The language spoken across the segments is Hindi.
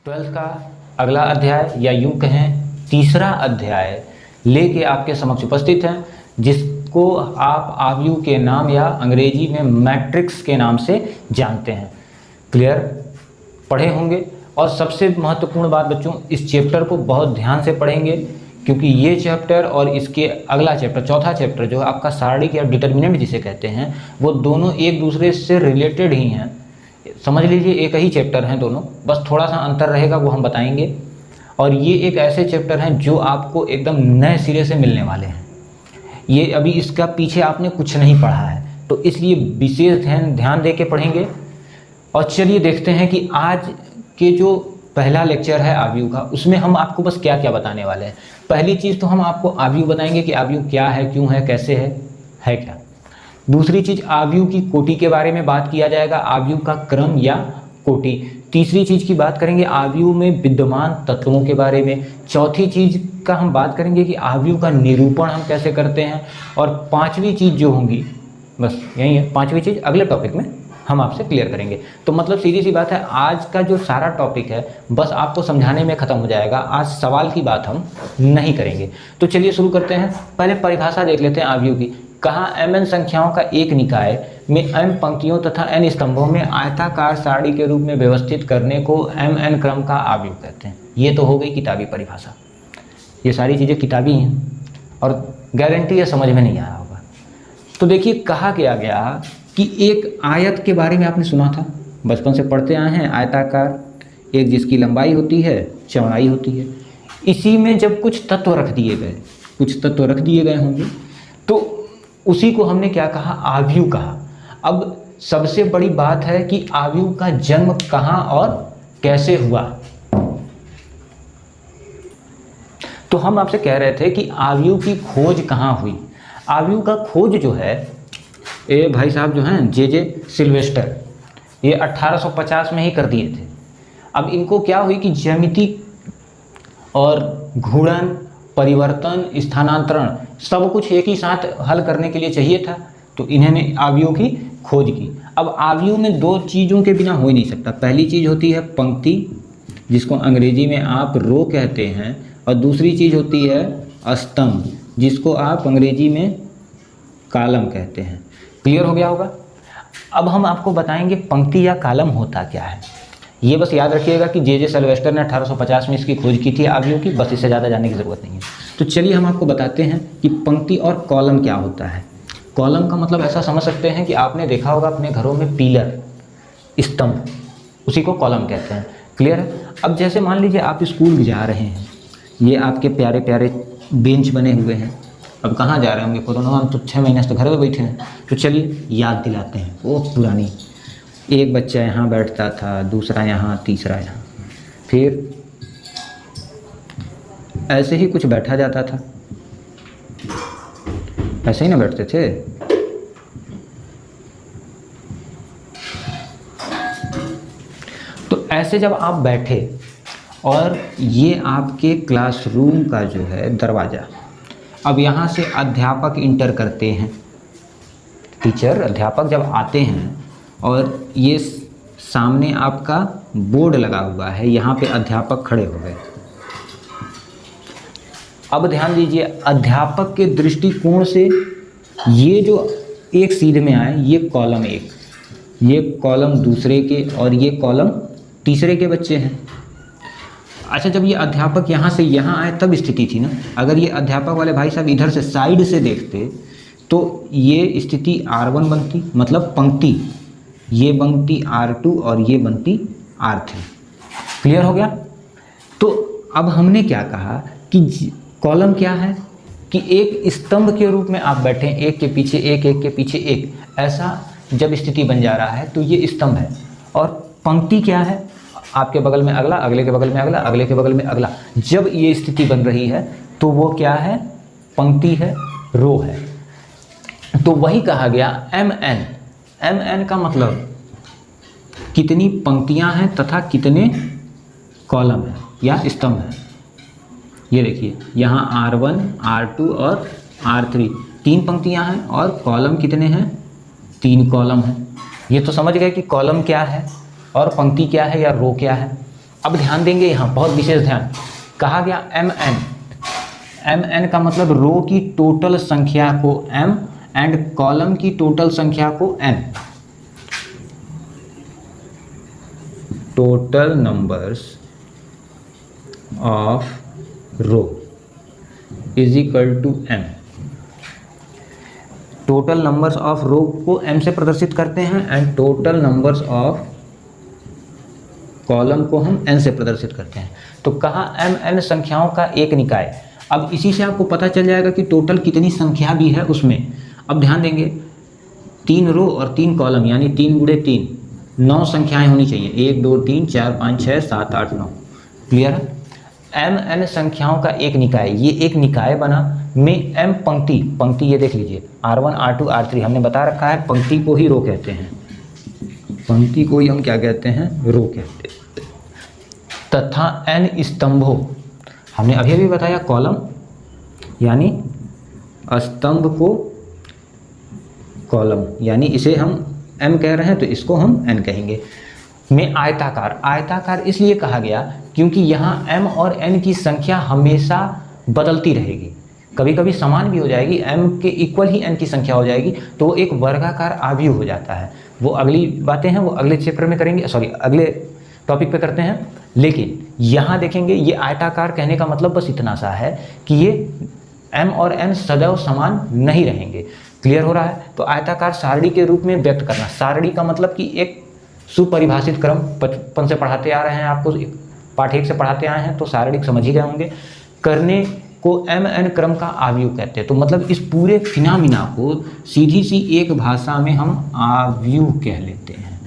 ट्वेल्थ का अगला अध्याय या यूं कहें तीसरा अध्याय लेके आपके समक्ष उपस्थित है, जिसको आप आव्यूह के नाम या अंग्रेजी में मैट्रिक्स के नाम से जानते हैं। क्लियर पढ़े होंगे। और सबसे महत्वपूर्ण बात बच्चों, इस चैप्टर को बहुत ध्यान से पढ़ेंगे, क्योंकि ये चैप्टर और इसके अगला चैप्टर चौथा चैप्टर जो आपका सारणिक या डिटर्मिनेंट जिसे कहते हैं, वो दोनों एक दूसरे से रिलेटेड ही हैं। समझ लीजिए एक ही चैप्टर हैं दोनों, बस थोड़ा सा अंतर रहेगा वो हम बताएंगे। और ये एक ऐसे चैप्टर हैं जो आपको एकदम नए सिरे से मिलने वाले हैं। ये अभी इसका पीछे आपने कुछ नहीं पढ़ा है, तो इसलिए विशेष ध्यान दे के पढ़ेंगे। और चलिए देखते हैं कि आज के जो पहला लेक्चर है आव्यूह का, उसमें हम आपको बस क्या क्या बताने वाले हैं। पहली चीज़ तो हम आपको आव्यूह बताएंगे कि आव्यूह क्या है, क्यों है, कैसे है क्या। दूसरी चीज़ आव्यूह की कोटि के बारे में बात किया जाएगा, आव्यूह का क्रम या कोटि। तीसरी चीज़ की बात करेंगे आव्यूह में विद्यमान तत्वों के बारे में। चौथी चीज़ का हम बात करेंगे कि आव्यूह का निरूपण हम कैसे करते हैं। और पांचवी चीज़ जो होंगी, बस यही है, पांचवी चीज़ अगले टॉपिक में हम आपसे क्लियर करेंगे। तो मतलब सीधी सी बात है, आज का जो सारा टॉपिक है बस आपको समझाने में ख़त्म हो जाएगा। आज सवाल की बात हम नहीं करेंगे। तो चलिए शुरू करते हैं। पहले परिभाषा देख लेते हैं आव्यूह की। कहा mn संख्याओं का एक निकाय में m पंक्तियों तथा n स्तंभों में आयताकार सारणी के रूप में व्यवस्थित करने को mn क्रम का आव्यूह कहते हैं। ये तो हो गई किताबी परिभाषा। ये सारी चीज़ें किताबी हैं और गारंटी है समझ में नहीं आया होगा। तो देखिए कहा गया कि एक आयत के बारे में आपने सुना था, बचपन से पढ़ते आए हैं, आयताकार, एक जिसकी लंबाई होती है, चौड़ाई होती है। इसी में जब कुछ तत्व रख दिए गए होंगे, तो उसी को हमने क्या कहा, आव्यूह कहा। अब सबसे बड़ी बात है कि आव्यूह का जन्म कहाँ और कैसे हुआ। तो हम आपसे कह रहे थे कि आव्यूह की खोज कहाँ हुई। आव्यूह का खोज जो है, ये भाई साहब जो हैं जे सिल्वेस्टर, ये 1850 में ही कर दिए थे। अब इनको क्या हुई कि ज्यामिति और घूर्णन, परिवर्तन, स्थानांतरण सब कुछ एक ही साथ हल करने के लिए चाहिए था, तो इन्होंने आव्यूह की खोज की। अब आव्यूह में दो चीज़ों के बिना हो ही नहीं सकता। पहली चीज़ होती है पंक्ति, जिसको अंग्रेजी में आप रो कहते हैं, और दूसरी चीज़ होती है स्तंभ, जिसको आप अंग्रेजी में कॉलम कहते हैं। क्लियर हो गया होगा। अब हम आपको बताएंगे पंक्ति या कॉलम होता क्या है। ये बस याद रखिएगा कि जे सिल्वेस्टर ने 1850 में इसकी खोज की थी आव्यूह की, बस इससे ज़्यादा जानने की ज़रूरत नहीं है। तो चलिए हम आपको बताते हैं कि पंक्ति और कॉलम क्या होता है। कॉलम का मतलब ऐसा समझ सकते हैं कि आपने देखा होगा अपने घरों में पिलर, स्तंभ, उसी को कॉलम कहते हैं। क्लियर है। अब जैसे मान लीजिए आप स्कूल जा रहे हैं, ये आपके प्यारे प्यारे बेंच बने हुए हैं। अब कहाँ जा रहे होंगे, कोरोना में तो 6 महीने से तो घर में बैठे हैं। तो चलिए याद दिलाते हैं वो पुरानी। एक बच्चा यहाँ बैठता था, दूसरा यहाँ, तीसरा यहाँ, फिर ऐसे ही कुछ बैठा जाता था। ऐसे ही ना बैठते थे। तो ऐसे जब आप बैठे और ये आपके क्लासरूम का जो है दरवाज़ा, अब यहाँ से अध्यापक इंटर करते हैं, टीचर अध्यापक जब आते हैं और ये सामने आपका बोर्ड लगा हुआ है, यहाँ पे अध्यापक खड़े हो गए। अब ध्यान दीजिए, अध्यापक के दृष्टिकोण से ये जो एक सीध में आए, ये कॉलम एक, ये कॉलम दूसरे के, और ये कॉलम तीसरे के बच्चे हैं। अच्छा, जब ये अध्यापक यहाँ से यहाँ आए तब स्थिति थी ना। अगर ये अध्यापक वाले भाई साहब इधर से साइड से देखते तो ये स्थिति R1 बनती, मतलब पंक्ति, ये बनती R2 और ये बनती R3। क्लियर हो गया। तो अब हमने क्या कहा कि कॉलम क्या है कि एक स्तंभ के रूप में आप बैठे, एक के पीछे एक, एक के पीछे एक, ऐसा जब स्थिति बन जा रहा है तो ये स्तंभ है। और पंक्ति क्या है, आपके बगल में अगला, अगले के बगल में अगला, अगले के बगल में अगला। जब ये स्थिति बन रही है तो वो क्या है, पंक्ति है, रो है। तो वही कहा गया mn। mn का मतलब कितनी पंक्तियां हैं तथा कितने कॉलम हैं या स्तंभ हैं। ये देखिए यहाँ R1, R2 और R3 3 पंक्तियां हैं, और कॉलम कितने हैं, 3 कॉलम हैं। ये तो समझ गए कि कॉलम क्या है और पंक्ति क्या है या रो क्या है। अब ध्यान देंगे यहाँ, बहुत विशेष ध्यान, कहा गया एम एन, एम एन का मतलब रो की टोटल संख्या को एम एंड कॉलम की टोटल संख्या को N, total numbers of row is equal to M. Total numbers of row को एम से प्रदर्शित करते हैं and total numbers of column को हम एन से प्रदर्शित करते हैं। तो कहा एम एन संख्याओं का एक निकाय। अब इसी से आपको पता चल जाएगा कि टोटल कितनी संख्या भी है उसमें। अब ध्यान देंगे, 3 रो और 3 कॉलम यानी 3 गुणे 3, 9 संख्याएं होनी चाहिए, 1 2 3 4 5 6 7 8 9। क्लियर? एम एन संख्याओं का एक निकाय, ये एक निकाय बना में एम पंक्ति, पंक्ति ये देख लीजिए R1 R2 R3 हमने बता रखा है, पंक्ति को ही रो कहते हैं, पंक्ति को ही हम क्या कहते हैं, रो कहते हैं। तथा एन स्तंभों, हमने अभी अभी बताया कॉलम यानी स्तंभ को कॉलम, यानी इसे हम एम कह रहे हैं तो इसको हम एन कहेंगे। में आयताकार, आयताकार इसलिए कहा गया क्योंकि यहाँ m और n की संख्या हमेशा बदलती रहेगी, कभी कभी समान भी हो जाएगी, m के इक्वल ही n की संख्या हो जाएगी, तो वो एक वर्गाकार आव्यूह हो जाता है। वो अगली बातें हैं वो अगले चैप्टर में करेंगे, सॉरी अगले टॉपिक पे करते हैं। लेकिन यहाँ देखेंगे ये आयताकार कहने का मतलब बस इतना सा है कि ये m और n सदैव समान नहीं रहेंगे। क्लियर हो रहा है? तो आयताकार सारणी के रूप में व्यक्त करना, सारणी का मतलब कि एक सुपरिभाषित क्रम, बचपन से पढ़ाते आ रहे हैं आपको, पाठ 1 से पढ़ाते आए हैं तो सारणी समझ ही गए होंगे, करने को एम एन क्रम का आव्यूह कहते हैं। तो मतलब इस पूरे फिनोमिना को सीधी सी एक भाषा में हम आव्यूह कह लेते हैं।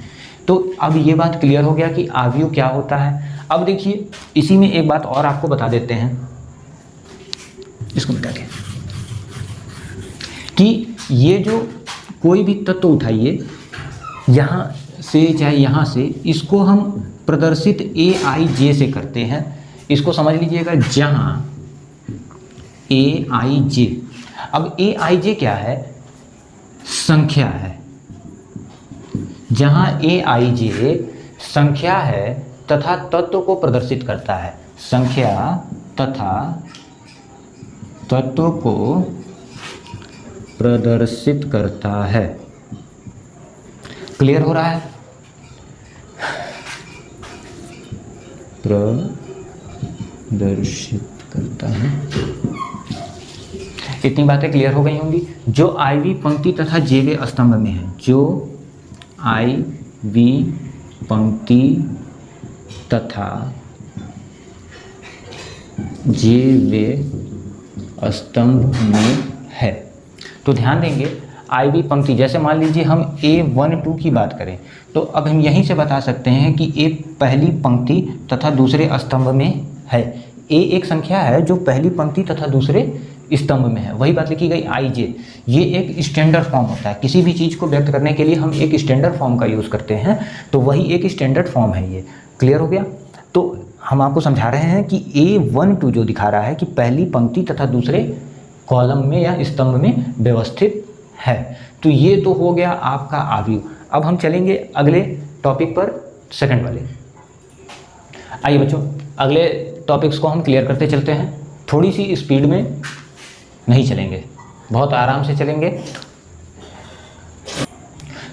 तो अब ये बात क्लियर हो गया कि आव्यूह क्या होता है। अब देखिए इसी में एक बात और आपको बता देते हैं, इसको मिटा के, कि ये जो कोई भी तत्व उठाइए यहाँ से चाहे यहाँ से, इसको हम प्रदर्शित ए आई जे से करते हैं। इसको समझ लीजिएगा, जहाँ ए आई जे, अब ए आई जे क्या है, संख्या है। जहाँ ए आई जे संख्या है तथा तत्व को प्रदर्शित करता है, संख्या तथा तत्व को प्रदर्शित करता है। क्लियर हो रहा है? प्रदर्शित करता है। इतनी बातें क्लियर हो गई होंगी। जो आईवी पंक्ति तथा जेवे स्तंभ में है, जो आईवी पंक्ति तथा जेवे स्तंभ में है, तो ध्यान देंगे आईवी पंक्ति, जैसे मान लीजिए हम A12 की बात करें तो अब हम यहीं से बता सकते हैं कि A पहली पंक्ति तथा दूसरे स्तंभ में है। A एक संख्या है जो पहली पंक्ति तथा दूसरे स्तंभ में है, वही बात लिखी गई आई जे। ये एक स्टैंडर्ड फॉर्म होता है, किसी भी चीज़ को व्यक्त करने के लिए हम एक स्टैंडर्ड फॉर्म का यूज़ करते हैं, तो वही एक स्टैंडर्ड फॉर्म है ये। क्लियर हो गया? तो हम आपको समझा रहे हैं कि A12 जो दिखा रहा है कि पहली पंक्ति तथा दूसरे कॉलम में या स्तंभ में व्यवस्थित है। तो ये तो हो गया आपका आव्यूह। अब हम चलेंगे अगले टॉपिक पर, सेकंड वाले। आइए बच्चों, अगले टॉपिक्स को हम क्लियर करते चलते हैं। थोड़ी सी स्पीड में नहीं चलेंगे, बहुत आराम से चलेंगे।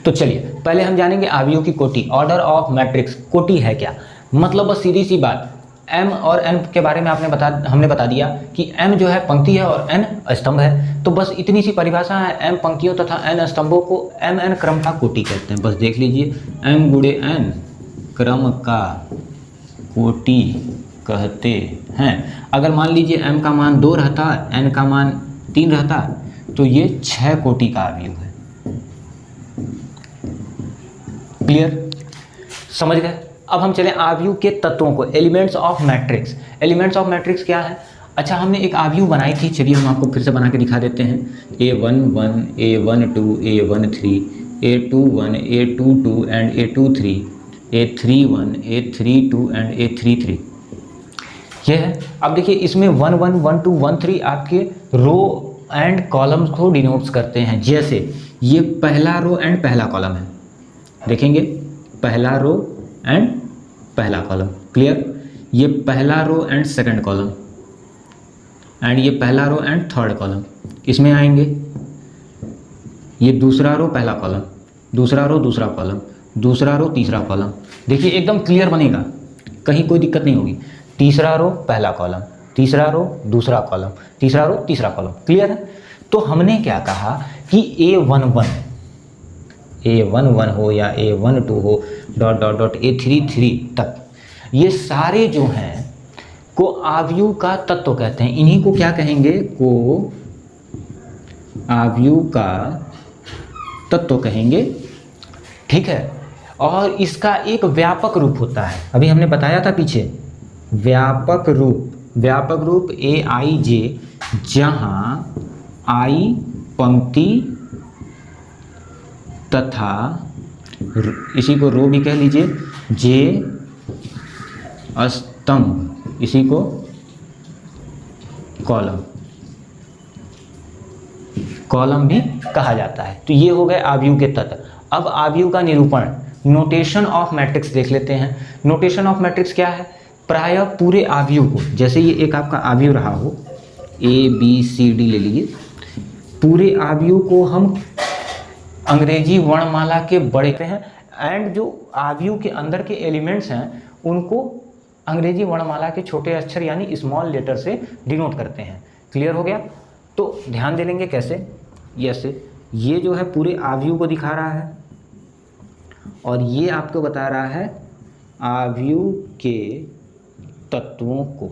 तो चलिए पहले हम जानेंगे आव्यूह की कोटि, ऑर्डर ऑफ मैट्रिक्स। कोटि है क्या? मतलब बस सीधी सी बात, m और n के बारे में हमने बता दिया कि m जो है पंक्ति है और n स्तंभ है। तो बस इतनी सी परिभाषा है, m पंक्तियों तथा n स्तंभों को mn क्रम का कोटि कहते हैं। बस देख लीजिए, m गुणे n क्रम का कोटि कहते हैं। अगर मान लीजिए m का मान 2 रहता, n का मान 3 रहता, तो ये 6 कोटि का आव्यूह है। क्लियर? समझ गए? अब हम चलें आव्यूह के तत्वों को, elements of matrix. Elements of matrix क्या है? अच्छा, हमने एक आव्यूह बनाई थी, चलिए हम आपको फिर से बना के दिखा देते हैं। A11, A12, A13, A21, A22 and A23, A31, A32 and A33, ये है। अब देखिए इसमें 1 1 1 2 1 3 आपके रो एंड कॉलम्स को डिनोट्स करते हैं। जैसे ये पहला रो एंड पहला कॉलम है, देखेंगे पहला रो एंड पहला कॉलम। क्लियर? ये पहला row and second column, and ये पहला रो एंड थर्ड कॉलम इसमें आएंगे। ये दूसरा रो पहला कॉलम, दूसरा रो दूसरा कॉलम, दूसरा रो तीसरा कॉलम। देखिए एकदम क्लियर बनेगा, कहीं कोई दिक्कत नहीं होगी। तीसरा रो पहला कॉलम, तीसरा रो दूसरा कॉलम, तीसरा रो तीसरा कॉलम। क्लियर है? तो हमने क्या कहा कि A11 हो या A12 हो डॉट डॉट डॉट A33 तक, ये सारे जो हैं को आव्यूह का तत्व कहते हैं। इन्हीं को क्या कहेंगे? को आव्यूह का तत्व कहेंगे। ठीक है? और इसका एक व्यापक रूप होता है, अभी हमने बताया था पीछे, व्यापक रूप AIJ, जहां I पंक्ति तथा इसी को रो भी कह लीजिए, J स्तंभ, इसी को कॉलम भी कहा जाता है। तो ये हो गए आव्यूह के तत्व। अब आव्यूह का निरूपण, नोटेशन ऑफ मैट्रिक्स देख लेते हैं। नोटेशन ऑफ मैट्रिक्स क्या है? प्रायः पूरे आव्यूह को, जैसे ये एक आपका आव्यूह रहा हो, ABCD ले लीजिए, पूरे आव्यूह को हम अंग्रेजी वर्णमाला के बड़े हैं, एंड जो आव्यूह के अंदर के एलिमेंट्स हैं उनको अंग्रेजी वर्णमाला के छोटे अक्षर यानी स्मॉल लेटर से डिनोट करते हैं। क्लियर हो गया? तो ध्यान दे लेंगे कैसे? ये जो है पूरे आव्यूह को दिखा रहा है, और ये आपको बता रहा है आव्यूह के तत्वों को।